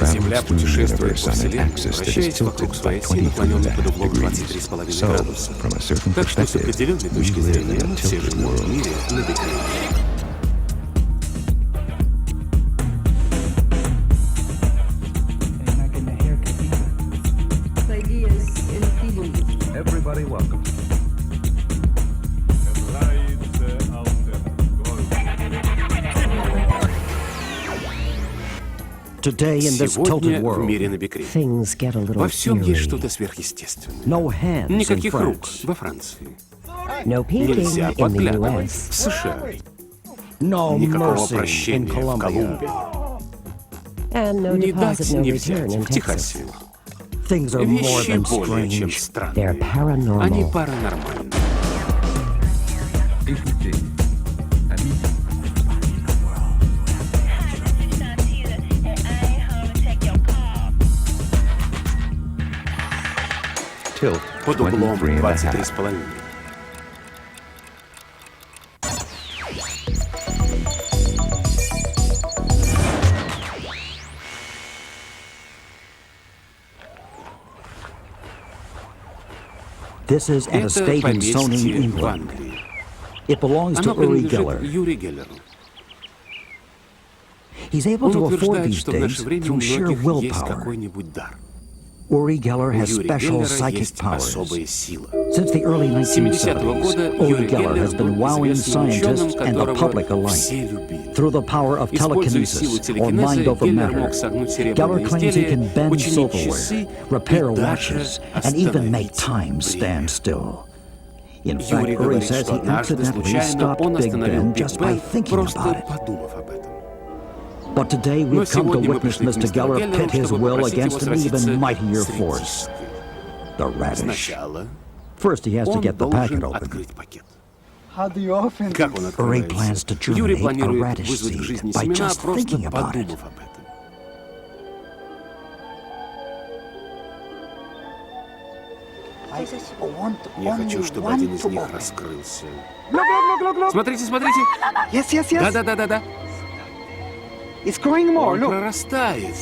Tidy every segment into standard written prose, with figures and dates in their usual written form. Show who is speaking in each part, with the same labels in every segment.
Speaker 1: Земля путешествует по Вселенной, вращаясь вокруг своей оси, наклоненной под углом 23,5 градуса. Так что с определенной точки зрения мы все живем в мире на бекрень. Сегодня в мире на бекрень. Во всем есть что-то сверхъестественное. Никаких рук во Франции. Нельзя подглядывать в США. Никакого прощения в Колумбии. Не дать, не взять в Техасе. Вещи более чем странные. Они паранормальны. Под углом 23,5.
Speaker 2: This is an estate in Sony, England. It belongs to Uri Geller. He's able to afford these days through sheer willpower. Uri Geller has special psychic powers. Since the early 1970s, Uri Geller has been wowing scientists and the public alike. Through the power of telekinesis, or mind over matter, Geller claims he can bend silverware, repair watches, and even make time stand still. In fact, Uri says he accidentally stopped Big Ben just by thinking about it. But today we've come to witness Mr. Geller pit his will against an even mightier force, the radish. First he has to get the packet open. Uri plans to germinate a radish seed by just thinking about it.
Speaker 1: Я хочу, чтобы один из них раскрылся. Смотрите, смотрите! Да. Он прорастает.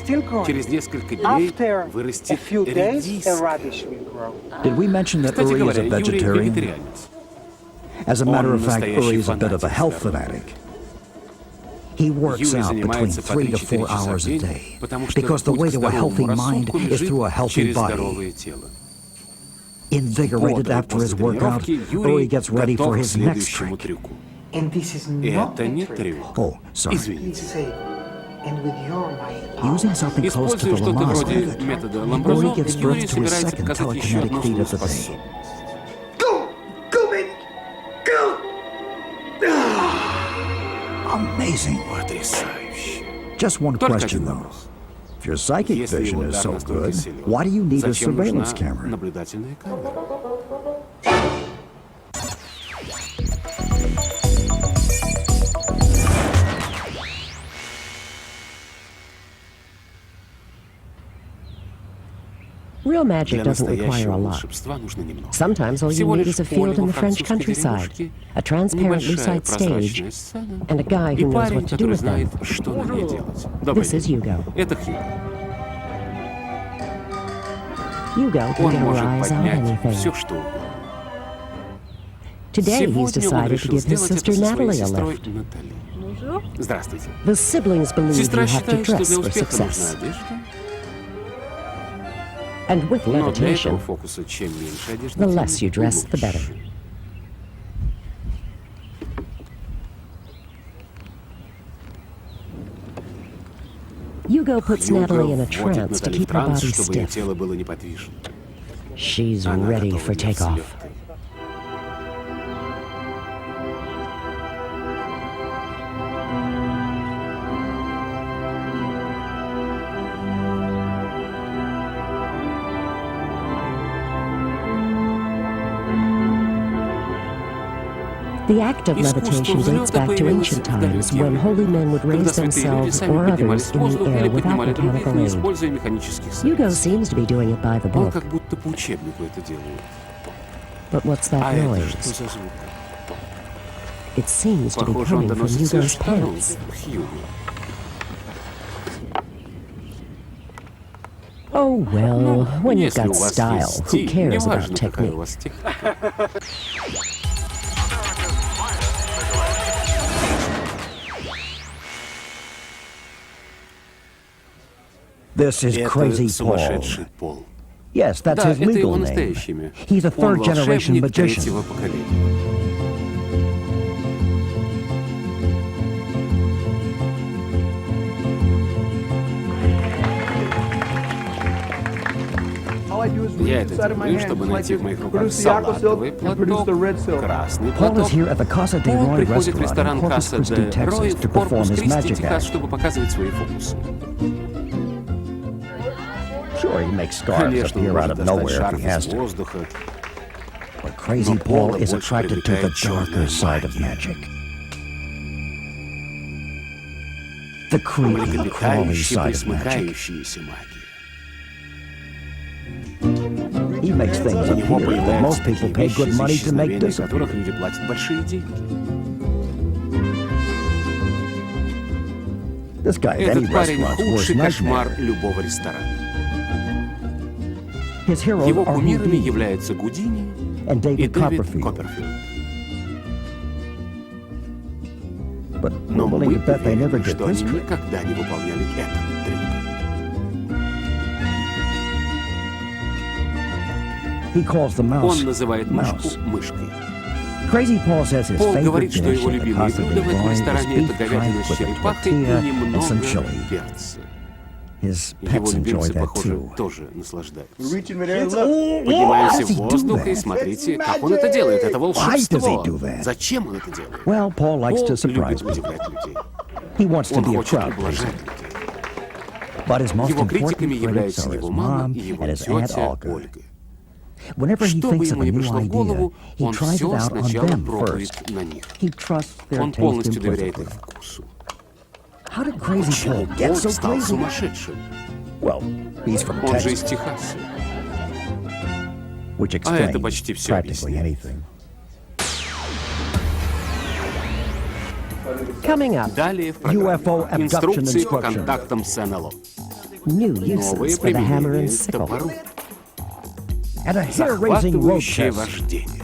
Speaker 1: Через несколько дней вырастет редиска.
Speaker 2: Did we mention that Uri is a vegetarian? As a matter of fact, Uri is a bit of a health fanatic. He works out between 3 to 4 hours a day, because the way to a healthy mind is through a healthy body. Invigorated after his workout, Uri gets ready for his next trick.
Speaker 1: Это не трюк.
Speaker 2: Oh, sorry.
Speaker 1: Извините.
Speaker 2: Using something close to the Lamaze method, Uri gives birth to his second telekinetic feat of the day.
Speaker 1: Go!
Speaker 2: Amazing.
Speaker 1: Потрясающе.
Speaker 2: Just one question, though. If your psychic vision is so good, why do you need a surveillance camera?
Speaker 1: Наблюдательная камера.
Speaker 3: Real magic doesn't require a lot. Sometimes all you need is a field in the French countryside, a transparent lucite stage, and a guy who knows what to do with them. This is Hugo. Hugo can get a rise out of anything. Today he's decided to give his sister Natalie a lift. The siblings believe you have to dress for success. And with levitation, the less you dress, the better. Hugo puts Natalie in a trance to keep her body stiff. She's ready for takeoff. The act of levitation dates back to ancient times when holy men would raise themselves or others in the air without mechanical aid. Hugo seems to be doing it by the book. But what's that noise? It seems to be coming from Hugo's pants. Oh, well, when you've
Speaker 1: Если
Speaker 3: got
Speaker 1: у вас
Speaker 3: style,
Speaker 1: есть
Speaker 3: who
Speaker 1: стиль,
Speaker 3: cares about
Speaker 1: неважно, какая у
Speaker 3: technique?
Speaker 1: вас техника.
Speaker 2: This is Crazy
Speaker 1: Это
Speaker 2: Paul.
Speaker 1: сумасшедший Пол.
Speaker 2: Yes, that's
Speaker 1: Да,
Speaker 2: his
Speaker 1: это его
Speaker 2: legal
Speaker 1: настоящее
Speaker 2: name.
Speaker 1: имя.
Speaker 2: He's a
Speaker 1: Он
Speaker 2: third-generation
Speaker 1: волшебник
Speaker 2: magician.
Speaker 1: третьего поколения. Я это делаю, чтобы найти в моих руках салатовый платок, красный
Speaker 2: Paul
Speaker 1: платок.
Speaker 2: is here at the Casa de
Speaker 1: Пол
Speaker 2: Roy
Speaker 1: приходит в
Speaker 2: restaurant in
Speaker 1: ресторан
Speaker 2: Corpus
Speaker 1: Касса
Speaker 2: Christi,
Speaker 1: де Рой
Speaker 2: Texas,
Speaker 1: в
Speaker 2: to perform
Speaker 1: Корпус
Speaker 2: his
Speaker 1: Кристи,
Speaker 2: magic
Speaker 1: Техас,
Speaker 2: act.
Speaker 1: чтобы показывать свои фокусы.
Speaker 2: Sure, he makes scarves
Speaker 1: Конечно, он
Speaker 2: appear out
Speaker 1: может
Speaker 2: of
Speaker 1: достать
Speaker 2: nowhere if
Speaker 1: шарф
Speaker 2: he has
Speaker 1: из
Speaker 2: to.
Speaker 1: воздуха.
Speaker 2: But Crazy
Speaker 1: Но Пола
Speaker 2: Paul is
Speaker 1: больше
Speaker 2: attracted to the
Speaker 1: привлекает черная
Speaker 2: darker side of
Speaker 1: магия.
Speaker 2: magic. The creepy, crawly side of magic.
Speaker 1: Присмыкающаяся магия.
Speaker 2: He makes things
Speaker 1: У него
Speaker 2: appear that most
Speaker 1: появляются
Speaker 2: people
Speaker 1: такие
Speaker 2: pay
Speaker 1: вещи,
Speaker 2: good
Speaker 1: за
Speaker 2: money to make
Speaker 1: исчезновение которых
Speaker 2: disappear.
Speaker 1: люди платят большие деньги.
Speaker 2: This guy at any
Speaker 1: Этот парень
Speaker 2: restaurant's worst
Speaker 1: худший кошмар
Speaker 2: nightmare.
Speaker 1: любого ресторана.
Speaker 2: His heroes
Speaker 1: Его
Speaker 2: are
Speaker 1: кумирами
Speaker 2: Houdini
Speaker 1: являются Гудини
Speaker 2: and
Speaker 1: и
Speaker 2: David
Speaker 1: Дэвид
Speaker 2: Copperfield.
Speaker 1: Копперфильд.
Speaker 2: But
Speaker 1: Но
Speaker 2: we're willing
Speaker 1: мы
Speaker 2: to bet they never
Speaker 1: уверены,
Speaker 2: did
Speaker 1: что
Speaker 2: this
Speaker 1: они
Speaker 2: trick.
Speaker 1: никогда не выполняли этот трюк.
Speaker 2: He calls the mouse
Speaker 1: Он называет мышку
Speaker 2: mouse.
Speaker 1: мышкой.
Speaker 2: Crazy Paul says his
Speaker 1: Пол
Speaker 2: favorite
Speaker 1: говорит, что
Speaker 2: dish
Speaker 1: его
Speaker 2: at the
Speaker 1: любимое
Speaker 2: Casa de
Speaker 1: блюдо в этом
Speaker 2: Roy is
Speaker 1: ресторане
Speaker 2: beef
Speaker 1: это говядина
Speaker 2: frank
Speaker 1: с
Speaker 2: with a
Speaker 1: черепахой и
Speaker 2: tortilla and some
Speaker 1: немного
Speaker 2: chili.
Speaker 1: перца.
Speaker 2: His
Speaker 1: Его
Speaker 2: pets enjoy
Speaker 1: любимцы,
Speaker 2: that
Speaker 1: похоже,
Speaker 2: too.
Speaker 1: тоже наслаждаются.
Speaker 2: What
Speaker 1: Поднимаемся
Speaker 2: does he
Speaker 1: в
Speaker 2: do
Speaker 1: воздух и
Speaker 2: that?
Speaker 1: смотрите, как он это делает. Это
Speaker 2: Why does he
Speaker 1: волшебство.
Speaker 2: do that?
Speaker 1: Зачем он это делает?
Speaker 2: Well, Paul likes
Speaker 1: Пол
Speaker 2: to surprise
Speaker 1: любит
Speaker 2: people.
Speaker 1: удивлять людей.
Speaker 2: He wants to
Speaker 1: Он
Speaker 2: be a
Speaker 1: хочет
Speaker 2: crowd
Speaker 1: ублажать
Speaker 2: pleaser.
Speaker 1: людей.
Speaker 2: But his most
Speaker 1: Его
Speaker 2: important
Speaker 1: критиками
Speaker 2: critics
Speaker 1: являются
Speaker 2: are his
Speaker 1: его мама
Speaker 2: mom
Speaker 1: и его
Speaker 2: and his aunt
Speaker 1: тетя
Speaker 2: Olga.
Speaker 1: Ольга.
Speaker 2: Whenever he
Speaker 1: Что бы
Speaker 2: thinks of
Speaker 1: ему
Speaker 2: a
Speaker 1: ни
Speaker 2: new
Speaker 1: пришло в
Speaker 2: idea,
Speaker 1: голову,
Speaker 2: he
Speaker 1: он
Speaker 2: tries it
Speaker 1: все
Speaker 2: out on
Speaker 1: сначала
Speaker 2: them
Speaker 1: пробует
Speaker 2: first.
Speaker 1: на них.
Speaker 2: He trusts their
Speaker 1: Он
Speaker 2: taste
Speaker 1: полностью доверяет их
Speaker 2: implicitly.
Speaker 1: вкусу.
Speaker 2: How did Crazy
Speaker 1: Почему
Speaker 2: Paul get
Speaker 1: Пол
Speaker 2: so
Speaker 1: стал
Speaker 2: crazy?
Speaker 1: сумасшедшим?
Speaker 2: Well, he's from
Speaker 1: Он же из
Speaker 2: Texas,
Speaker 1: Техаса.
Speaker 2: which
Speaker 1: А это
Speaker 2: explains
Speaker 1: почти все
Speaker 2: practically
Speaker 1: объясняет.
Speaker 2: anything.
Speaker 3: Coming up,
Speaker 1: Далее в
Speaker 2: UFO
Speaker 1: программе
Speaker 2: abduction
Speaker 1: инструкции по
Speaker 2: instructions.
Speaker 1: контактам с НЛО.
Speaker 3: new
Speaker 1: Новые
Speaker 3: uses for the hammer
Speaker 1: применения
Speaker 3: and sickle.
Speaker 1: топору.
Speaker 2: And a hair-raising road
Speaker 1: Захватывающее
Speaker 2: test.
Speaker 1: вождение.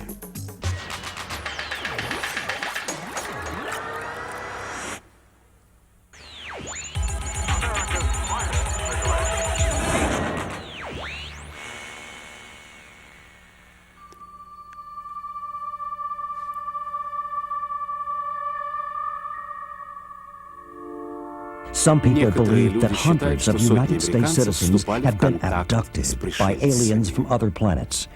Speaker 2: Some people
Speaker 1: Некоторые
Speaker 2: believe that
Speaker 1: люди считают,
Speaker 2: hundreds
Speaker 1: что
Speaker 2: of
Speaker 1: сотни
Speaker 2: United States
Speaker 1: американцев
Speaker 2: citizens
Speaker 1: вступали в
Speaker 2: have been
Speaker 1: контакт
Speaker 2: abducted
Speaker 1: с
Speaker 2: by
Speaker 1: пришельцами.
Speaker 2: aliens from other planets.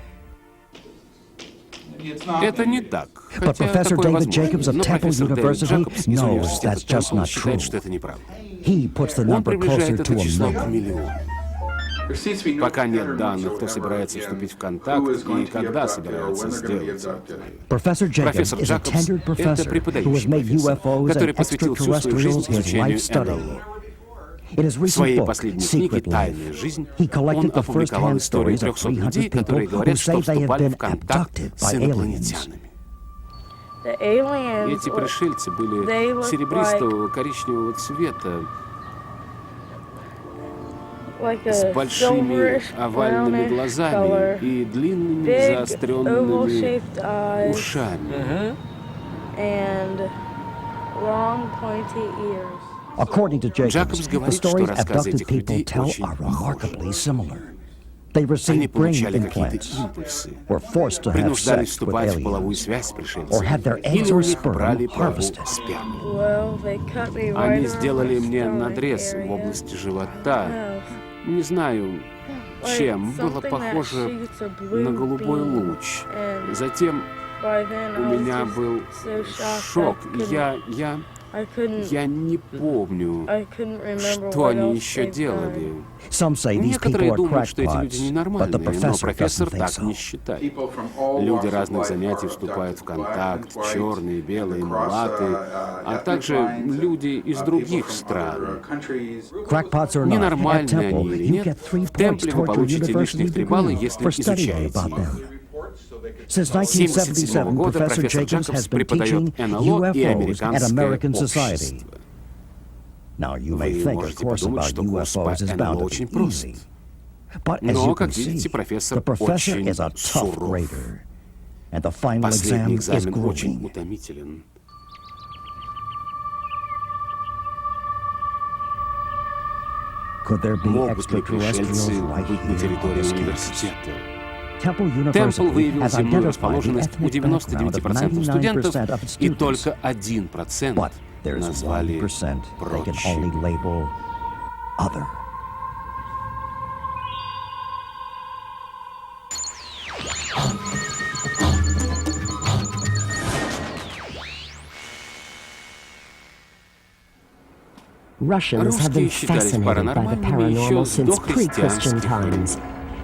Speaker 1: Это не так.
Speaker 2: But
Speaker 1: Хотя
Speaker 2: Professor
Speaker 1: такое
Speaker 2: David Jacobs
Speaker 1: возможно.
Speaker 2: of
Speaker 1: Но
Speaker 2: Temple
Speaker 1: профессор Дэвид
Speaker 2: University
Speaker 1: Джекобс из
Speaker 2: knows
Speaker 1: университета
Speaker 2: that's just
Speaker 1: Темпл
Speaker 2: not
Speaker 1: считает,
Speaker 2: true.
Speaker 1: что это неправда.
Speaker 2: He puts the
Speaker 1: Он
Speaker 2: number
Speaker 1: приближает
Speaker 2: closer to
Speaker 1: это
Speaker 2: a
Speaker 1: число к
Speaker 2: million.
Speaker 1: миллиону. Пока нет данных, кто собирается вступить в контакт и когда собирается сделать это.
Speaker 2: Professor Jacobs
Speaker 1: Профессор
Speaker 2: is a
Speaker 1: Джекобс
Speaker 2: tenured
Speaker 1: — это
Speaker 2: professor who has
Speaker 1: преподающий
Speaker 2: made
Speaker 1: профессор,
Speaker 2: UFOs
Speaker 1: который
Speaker 2: and
Speaker 1: посвятил всю свою жизнь
Speaker 2: extraterrestrials his
Speaker 1: изучению
Speaker 2: life study.
Speaker 1: НЛО.
Speaker 2: In his
Speaker 1: В
Speaker 2: recent
Speaker 1: своей
Speaker 2: book,
Speaker 1: последней книге
Speaker 2: Secret
Speaker 1: «Тайная
Speaker 2: Life»,
Speaker 1: жизнь»
Speaker 2: he
Speaker 1: он
Speaker 2: collected the
Speaker 1: опубликовал
Speaker 2: first-hand
Speaker 1: истории
Speaker 2: stories of
Speaker 1: 300 людей,
Speaker 2: 300 people
Speaker 1: которые
Speaker 2: who
Speaker 1: говорят,
Speaker 2: say
Speaker 1: что
Speaker 2: they have
Speaker 1: вступали
Speaker 2: been
Speaker 1: в контакт
Speaker 2: abducted
Speaker 1: с
Speaker 2: by aliens.
Speaker 1: инопланетянами. Эти пришельцы были серебристого, коричневого цвета, с большими овальными глазами и длинными заостренными ушами.
Speaker 2: According to Jacobs,
Speaker 1: Джекобс
Speaker 2: the
Speaker 1: говорит, что
Speaker 2: stories
Speaker 1: рассказы
Speaker 2: abducted
Speaker 1: этих
Speaker 2: people
Speaker 1: людей
Speaker 2: tell
Speaker 1: очень
Speaker 2: are
Speaker 1: похожи.
Speaker 2: remarkably similar. They
Speaker 1: Они
Speaker 2: received brain
Speaker 1: получали какие-то
Speaker 2: implants,
Speaker 1: импульсы,
Speaker 2: were forced to have
Speaker 1: принуждались
Speaker 2: sex with
Speaker 1: вступать в половую
Speaker 2: aliens,
Speaker 1: связь с
Speaker 2: or
Speaker 1: пришельцами,
Speaker 2: had their eggs
Speaker 1: или у
Speaker 2: or
Speaker 1: них
Speaker 2: sperm
Speaker 1: брали пробу
Speaker 2: harvested.
Speaker 1: спермы. Они сделали мне надрез в области живота. Не знаю, чем. Было похоже на голубой луч. Затем у меня был шок. Я не помню, что они еще делали.
Speaker 2: Some say these people
Speaker 1: Некоторые
Speaker 2: are
Speaker 1: думают, что эти люди
Speaker 2: crackpots, but the
Speaker 1: ненормальные, но
Speaker 2: professor
Speaker 1: профессор
Speaker 2: doesn't think
Speaker 1: так не
Speaker 2: so.
Speaker 1: считает. Люди разных занятий вступают в контакт, черные, белые, мулаты, а также люди из других стран.
Speaker 2: Crackpots or not, at
Speaker 1: Ненормальные они
Speaker 2: Temple,
Speaker 1: или
Speaker 2: you
Speaker 1: нет,
Speaker 2: get 3
Speaker 1: в
Speaker 2: points
Speaker 1: Темпле вы
Speaker 2: toward your
Speaker 1: получите
Speaker 2: university
Speaker 1: лишних 3 балла,
Speaker 2: degree
Speaker 1: если
Speaker 2: for studying
Speaker 1: изучаете
Speaker 2: about
Speaker 1: их.
Speaker 2: them. Since
Speaker 1: С 1977
Speaker 2: 1977,
Speaker 1: года
Speaker 2: Professor
Speaker 1: профессор
Speaker 2: Jacobs
Speaker 1: Джекобс
Speaker 2: has been teaching
Speaker 1: преподает НЛО и
Speaker 2: UFOs at
Speaker 1: американское
Speaker 2: American society.
Speaker 1: общество.
Speaker 2: Now, you may
Speaker 1: Вы
Speaker 2: think, of
Speaker 1: можете
Speaker 2: course,
Speaker 1: подумать,
Speaker 2: about
Speaker 1: что курс по
Speaker 2: UFOs is
Speaker 1: НЛО
Speaker 2: bound to
Speaker 1: очень
Speaker 2: be
Speaker 1: прост.
Speaker 2: easy.
Speaker 1: Но, как видите, профессор очень суров. Последний экзамен очень утомителен. Могут ли пришельцы быть на территории университета? Темпл выявил земную расположенность у 99% студентов, и только 1% назвали прочим.
Speaker 3: Russians have been fascinated by the paranormal since pre-Christian times.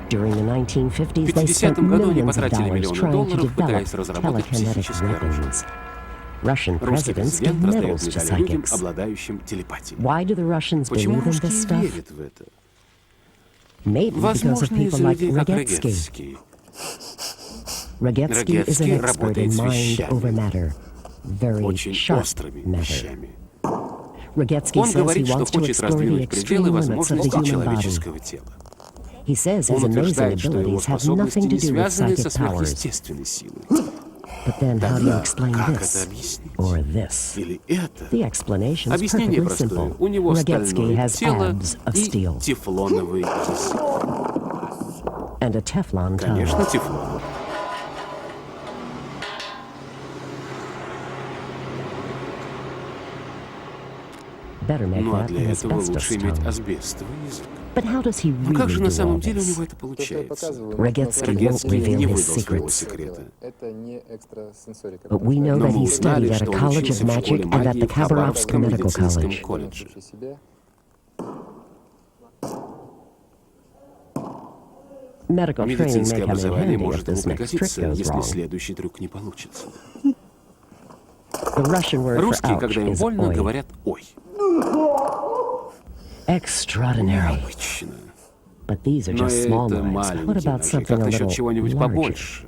Speaker 3: During the 1950s, they spent millions of dollars trying to develop telekinetic weapons. Russian presidents give medals to psychics. Why do the Russians believe in this stuff? Maybe because of people like Radetzky. Radetzky is an expert in mind over matter, very sharp matter. Radetzky says he wants to explore the extreme limits of the human body. He says his amazing abilities have nothing to do with psychic powers. But then how do you explain this? Or this? The explanation is perfectly simple. Radetzky has abs of steel. And a Teflon tongue. Better make that an asbestos tongue. But how does he really do all this? Radetzky won't reveal his secrets. But we know that he studied at a college of magic and at the Khabarovsk Medical College. Medical training may come in handy if this next trick goes wrong. The Russian word for ouch is oi. Extraordinary. But these are just small knives. What about something a little larger?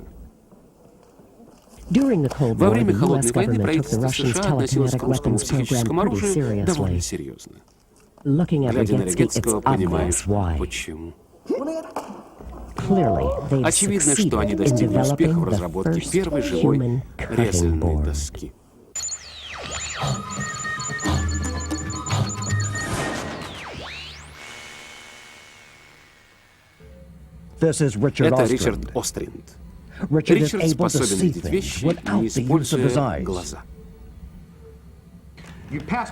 Speaker 3: During the Cold War, the U.S. government took the Russians' telekinetic weapons program pretty seriously. Looking at Radetzky, it's obvious why. Clearly, they've succeeded in developing the first human cutting board.
Speaker 1: Это Ричард Остринд. Ричард способен видеть вещи, не используя глаза.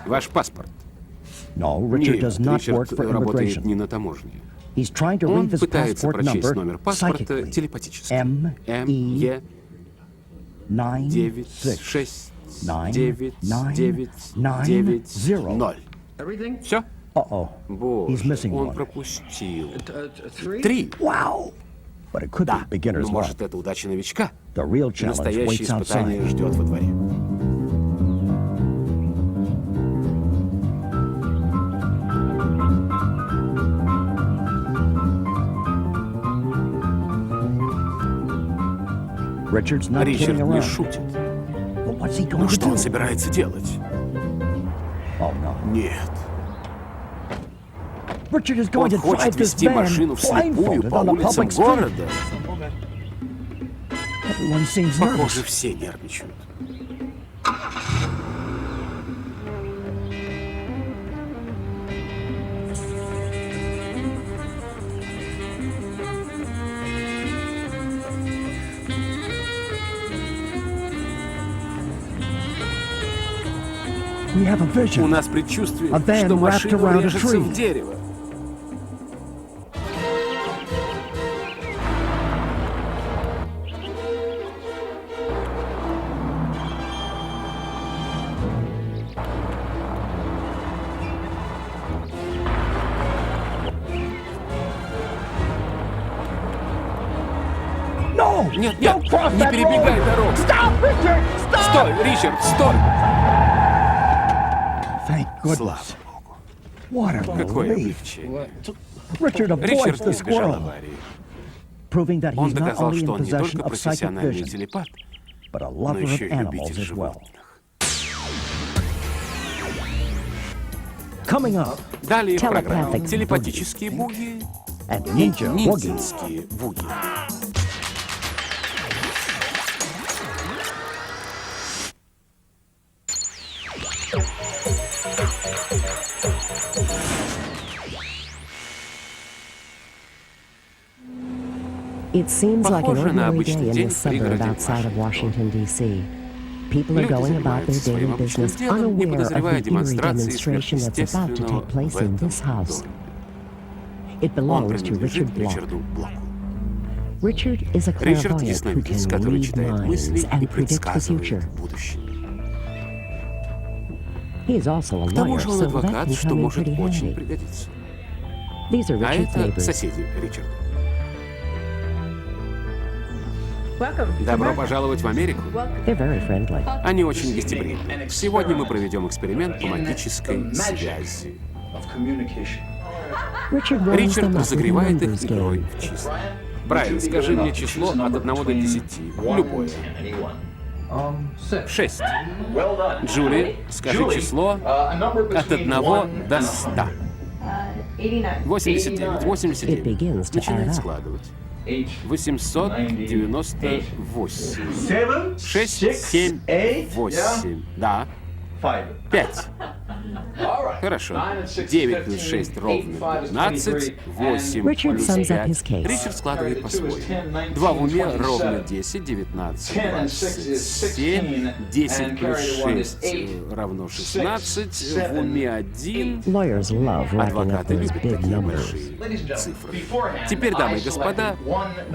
Speaker 1: Ваш паспорт. Нет, Ричард работает не на таможне. Он пытается прочесть номер паспорта телепатически. МЕ 96990. Все? Боже, он пропустил. 3. Да, но может это удача новичка? Настоящее испытание ждет во дворе. Ричард не шутит. Но что он собирается делать? Нет. Он хочет вести машину вслепую по улицам города. Похоже, все нервничают. У нас предчувствие, что машина врежется в дерево. Нет, нет, не перебегай дорогу. Стой, Ричард, стой! Слава Богу. Какое облегчение. Ричард избежал аварии. Он доказал, что он не только профессиональный телепат, но еще и любитель животных. Далее в программе телепатические буги
Speaker 2: and
Speaker 1: и
Speaker 2: ninja woogie.
Speaker 1: ниндзяцкие вуги.
Speaker 3: It seems like an
Speaker 1: Похоже на
Speaker 3: ordinary
Speaker 1: обычный
Speaker 3: day in
Speaker 1: день
Speaker 3: the
Speaker 1: в
Speaker 3: suburb
Speaker 1: пригороде
Speaker 3: outside of Washington, D.C. People are
Speaker 1: Люди
Speaker 3: going about their
Speaker 1: занимаются своим
Speaker 3: daily
Speaker 1: обычным
Speaker 3: business,
Speaker 1: делом, не
Speaker 3: unaware of
Speaker 1: подозревая
Speaker 3: the eerie
Speaker 1: демонстрации
Speaker 3: demonstration that's about to
Speaker 1: сверхъестественного
Speaker 3: take place
Speaker 1: в
Speaker 3: in
Speaker 1: этом
Speaker 3: this house.
Speaker 1: доме.
Speaker 3: It
Speaker 1: Он
Speaker 3: belongs to
Speaker 1: принадлежит
Speaker 3: Richard Block.
Speaker 1: Ричарду Блоку.
Speaker 3: Richard is a
Speaker 1: Ричард
Speaker 3: clairvoyant who
Speaker 1: ясновидец,
Speaker 3: can
Speaker 1: который
Speaker 3: read
Speaker 1: читает
Speaker 3: minds
Speaker 1: мысли и
Speaker 3: and predict the
Speaker 1: предсказывает
Speaker 3: future.
Speaker 1: будущее.
Speaker 3: He is also a
Speaker 1: К тому
Speaker 3: lawyer,
Speaker 1: же он
Speaker 3: so that
Speaker 1: адвокат,
Speaker 3: can
Speaker 1: что
Speaker 3: come in
Speaker 1: может
Speaker 3: pretty
Speaker 1: очень
Speaker 3: handy.
Speaker 1: пригодиться.
Speaker 3: These are
Speaker 1: А
Speaker 3: Richard's
Speaker 1: это
Speaker 3: neighbors.
Speaker 1: соседи Ричарда.
Speaker 4: Welcome.
Speaker 1: Добро пожаловать в Америку.
Speaker 3: They're very friendly.
Speaker 1: Они очень гостеприимны. Сегодня мы проведем эксперимент по магической связи.
Speaker 3: Richard warms
Speaker 1: Ричард
Speaker 3: them up with a
Speaker 1: разогревает их
Speaker 3: numbers
Speaker 1: игрой
Speaker 3: game.
Speaker 1: в числа. Брайан, скажи мне число от 1 до 10. Любое. 6. Джули, скажи число от 1 до 100. 89.
Speaker 3: It
Speaker 1: 89.
Speaker 3: begins to
Speaker 1: Начинает
Speaker 3: add up.
Speaker 1: складывать. 898. 6, 7, 8. Да. 5. Хорошо. 9 плюс 6 ровно 15. 8
Speaker 3: Richard
Speaker 1: плюс
Speaker 3: sums up
Speaker 1: 5.
Speaker 3: his case.
Speaker 1: Ричард складывает по-своему. 2 в уме ровно 10, 19, 27. 10 плюс 6 равно 16. В уме 1.
Speaker 3: Lawyers love racking up
Speaker 1: Адвокаты
Speaker 3: those
Speaker 1: любят
Speaker 3: big
Speaker 1: такие
Speaker 3: numbers.
Speaker 1: большие цифры. Теперь, дамы и господа,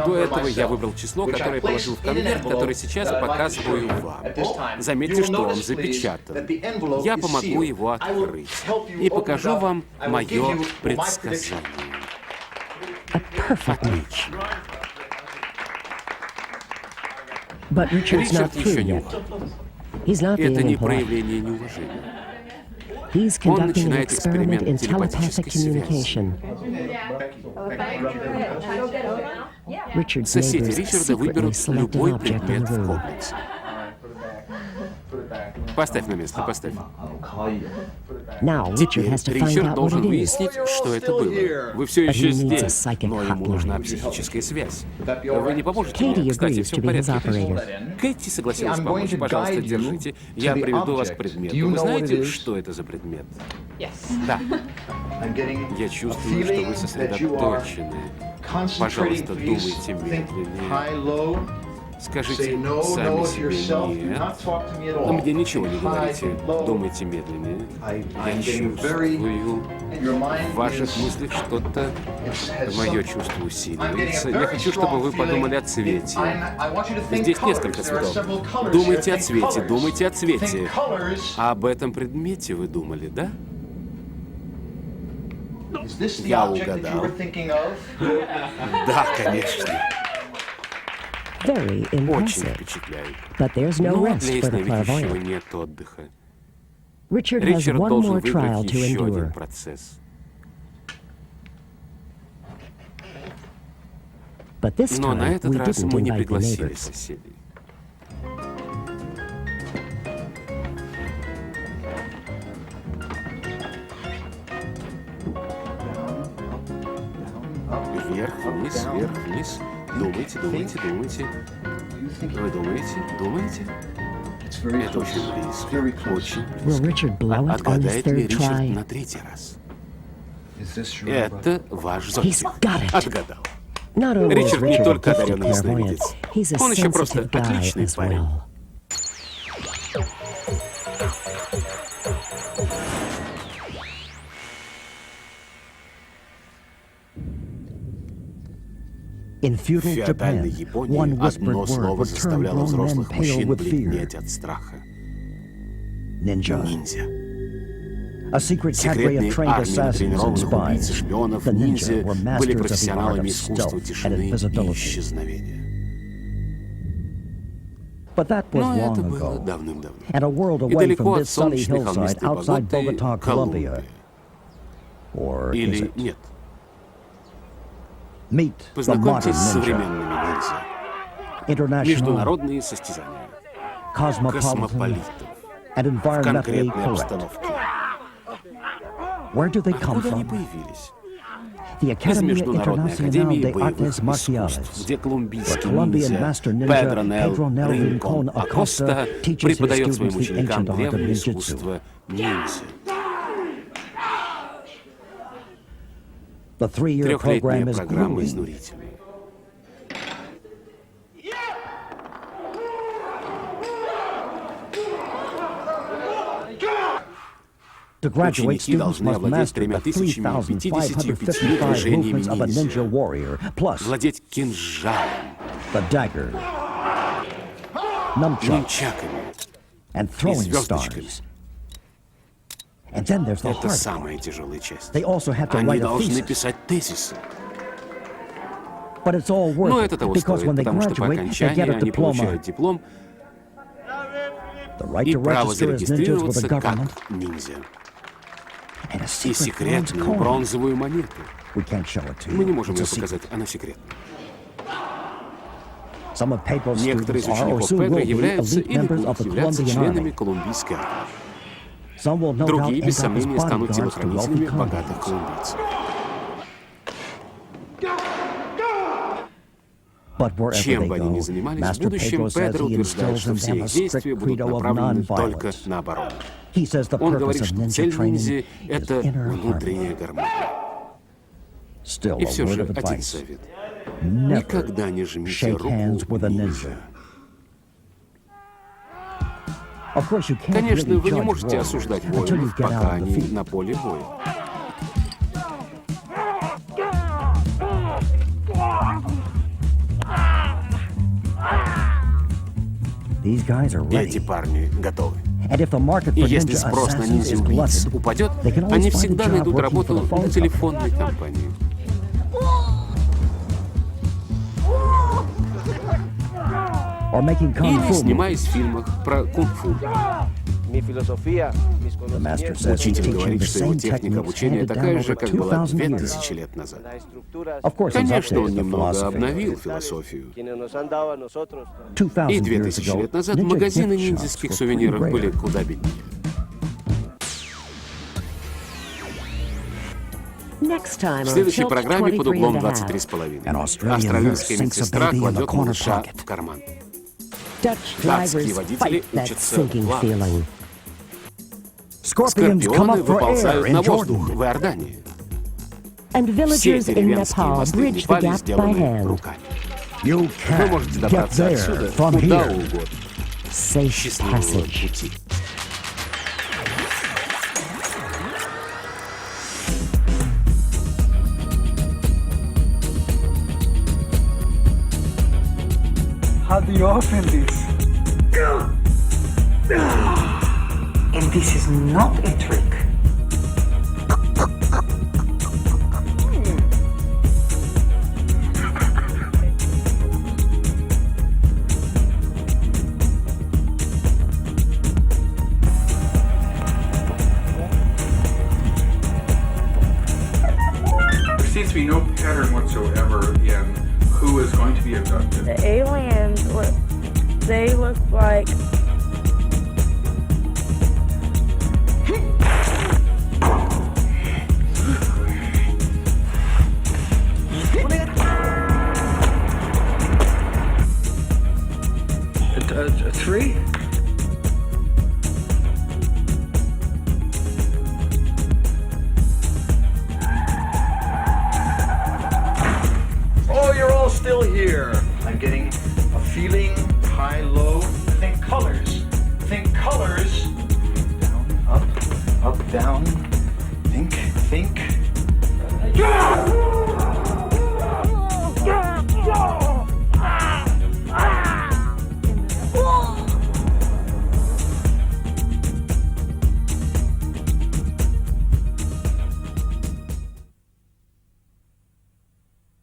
Speaker 1: до этого я выбрал число, которое положил в конверт, который сейчас показываю вам. Заметьте, что он запечатан. Я помогу его открыть и покажу вам мое предсказание. Отлично.
Speaker 3: But Richard's not
Speaker 1: Ричард
Speaker 3: through
Speaker 1: еще не
Speaker 3: yet.
Speaker 1: уход.
Speaker 3: He's not
Speaker 1: Это
Speaker 3: being
Speaker 1: не
Speaker 3: impolite.
Speaker 1: проявление неуважения.
Speaker 3: He's
Speaker 1: Он
Speaker 3: conducting an
Speaker 1: начинает
Speaker 3: experiment in
Speaker 1: эксперимент телепатической
Speaker 3: telepathic communication. Richard's
Speaker 1: Соседи
Speaker 3: neighbors
Speaker 1: Ричарда
Speaker 3: secretly
Speaker 1: выберут
Speaker 3: select an
Speaker 1: любой
Speaker 3: object in
Speaker 1: предмет
Speaker 3: the
Speaker 1: в
Speaker 3: room.
Speaker 1: комнате. Поставь на место, поставь.
Speaker 3: Now Richard
Speaker 1: Теперь
Speaker 3: has to find
Speaker 1: Ричард
Speaker 3: out what
Speaker 1: должен
Speaker 3: it is.
Speaker 1: выяснить, что это было. Вы все еще
Speaker 3: But he needs a
Speaker 1: здесь,
Speaker 3: psychic
Speaker 1: но ему
Speaker 3: hotline.
Speaker 1: нужна психическая связь. Вы не поможете
Speaker 3: Katie
Speaker 1: мне? Кстати,
Speaker 3: agrees
Speaker 1: все
Speaker 3: to
Speaker 1: в
Speaker 3: be his
Speaker 1: порядке.
Speaker 3: operator.
Speaker 1: Кэти согласилась помочь. Пожалуйста, держите. Я приведу вас к предмету. Вы знаете, что это за предмет? Да. Я чувствую, что вы сосредоточены. Пожалуйста, думайте медленнее. Скажите сами себе «нет». Мне ничего не говорите. Думайте медленнее. Я чувствую в ваших мыслях что-то. Мое чувство усиливается. Я хочу, чтобы вы подумали о цвете. Здесь несколько цветов. Думайте о цвете, думайте о цвете. А об этом предмете вы думали, да? Я угадал. Да, конечно.
Speaker 3: Very
Speaker 1: Очень
Speaker 3: impressive.
Speaker 1: впечатляет.
Speaker 3: But there's no
Speaker 1: Но
Speaker 3: rest
Speaker 1: для
Speaker 3: for the
Speaker 1: ясновидящего
Speaker 3: clairvoyant.
Speaker 1: нет отдыха.
Speaker 3: Richard has
Speaker 1: Ричард
Speaker 3: one
Speaker 1: должен
Speaker 3: more trial
Speaker 1: выбрать
Speaker 3: to
Speaker 1: еще один
Speaker 3: endure.
Speaker 1: процесс.
Speaker 3: But this
Speaker 1: Но на
Speaker 3: time
Speaker 1: этот
Speaker 3: we
Speaker 1: раз
Speaker 3: didn't
Speaker 1: мы не
Speaker 3: invite the
Speaker 1: пригласили
Speaker 3: neighbors.
Speaker 1: соседей. Вверх, вниз, вверх, вниз. Думайте, думайте, думайте. Вы думаете, думаете? Это очень близко, очень
Speaker 3: Will
Speaker 1: близко.
Speaker 3: Richard blow it on his
Speaker 1: Отгадает ли
Speaker 3: third
Speaker 1: Ричард
Speaker 3: try?
Speaker 1: на третий раз? Это ваш
Speaker 3: He's
Speaker 1: зонтик.
Speaker 3: got it.
Speaker 1: Отгадал.
Speaker 3: Not only is
Speaker 1: Ричард не
Speaker 3: Richard a
Speaker 1: только
Speaker 3: gifted
Speaker 1: одаренный
Speaker 3: clairvoyant,
Speaker 1: ясновидец,
Speaker 3: he's a
Speaker 1: он еще просто
Speaker 3: sensitive guy
Speaker 1: отличный
Speaker 3: as
Speaker 1: парень.
Speaker 3: well.
Speaker 2: In feudal
Speaker 1: В
Speaker 2: Japan,
Speaker 1: феодальной Японии
Speaker 2: one whispered
Speaker 1: одно
Speaker 2: word
Speaker 1: слово
Speaker 2: would turn
Speaker 1: заставляло
Speaker 2: grown men
Speaker 1: взрослых
Speaker 2: pale
Speaker 1: мужчин
Speaker 2: with fear.
Speaker 1: бледнеть от страха.
Speaker 2: Ninja.
Speaker 1: Ниндзя.
Speaker 2: A secret cadre
Speaker 1: Секретные
Speaker 2: of trained
Speaker 1: армии
Speaker 2: assassins and
Speaker 1: натренированных убийц и
Speaker 2: spies.
Speaker 1: шпионов,
Speaker 2: The
Speaker 1: ниндзя,
Speaker 2: ninja were
Speaker 1: были
Speaker 2: masters of the art
Speaker 1: профессионалами
Speaker 2: of
Speaker 1: искусства
Speaker 2: stealth and
Speaker 1: тишины и
Speaker 2: invisibility.
Speaker 1: исчезновения.
Speaker 2: But that was
Speaker 1: Но это
Speaker 2: long
Speaker 1: было
Speaker 2: ago.
Speaker 1: давным-давно.
Speaker 2: And a world
Speaker 1: И
Speaker 2: away
Speaker 1: далеко
Speaker 2: from
Speaker 1: от
Speaker 2: this sunny
Speaker 1: солнечной
Speaker 2: hillside
Speaker 1: холмистой
Speaker 2: outside
Speaker 1: погоды
Speaker 2: Bogota, Colombia.
Speaker 1: Колумбия.
Speaker 2: Or is
Speaker 1: Или
Speaker 2: it?
Speaker 1: нет.
Speaker 2: Meet the modern
Speaker 1: Познакомьтесь с
Speaker 2: ninja.
Speaker 1: современными ниндзя.
Speaker 2: International,
Speaker 1: Международные состязания.
Speaker 2: cosmopolitan,
Speaker 1: Космополитов.
Speaker 2: and
Speaker 1: В
Speaker 2: environmentally
Speaker 1: конкретной
Speaker 2: correct.
Speaker 1: обстановке.
Speaker 2: Where do they come
Speaker 1: Откуда они
Speaker 2: from?
Speaker 1: появились? из Международной академии боевых искусств, где колумбийский ниндзя Педро Нел Ринкон Акоста преподает своим ученикам древнее искусство ниндзя. Трехлетняя программа изнурительная. Ученики должны овладеть 3055 движениями ниндзя, владеть кинжалом, нунчаками и звездочками. Это самая тяжелая часть. Они должны писать тезисы. Но это того стоит, потому что по окончании они получают диплом и право зарегистрироваться как ниндзя. И секретную бронзовую монету. Мы не можем ее показать, она секретна. Некоторые из учеников Педро являются или будут являться членами колумбийской армии. Другие, без сомнения, станут телохранителями богатых колумбийцев. Чем бы они ни занимались, в будущем Педро утверждает, что все их действия будут направлены только на оборону. Он говорит, что цель ниндзя — это внутренняя гармония. И все же один совет. Никогда не жмите руку ниндзя. Конечно, вы не можете осуждать воинов, пока они на поле боя. Эти парни готовы. И если спрос на ниндзя-убийц упадет, они всегда найдут работу на телефонной компании. Или снимаясь в фильмах про кунг-фу. Учитель говорит, что его техника обучения такая же, как была 2000 лет назад. Конечно, он немного обновил философию. И 2000 лет назад магазины ниндзяских сувениров были куда беднее. В следующей программе под углом 23,5. Австралийская медсестра кладет малыша в карман. Датские водители учатся плавать. Скорпионы выползают на воздух в Иордании. Все деревенские мосты в Непале сделаны руками. Вы можете добраться отсюда куда угодно. Счастливого пути.
Speaker 5: How do you open this? And this is not a trick.
Speaker 6: There seems to be no pattern whatsoever in who is going to be abducted.
Speaker 7: The aliens, they look like...
Speaker 5: A tree? Oh, you're all still here. I'm getting a feeling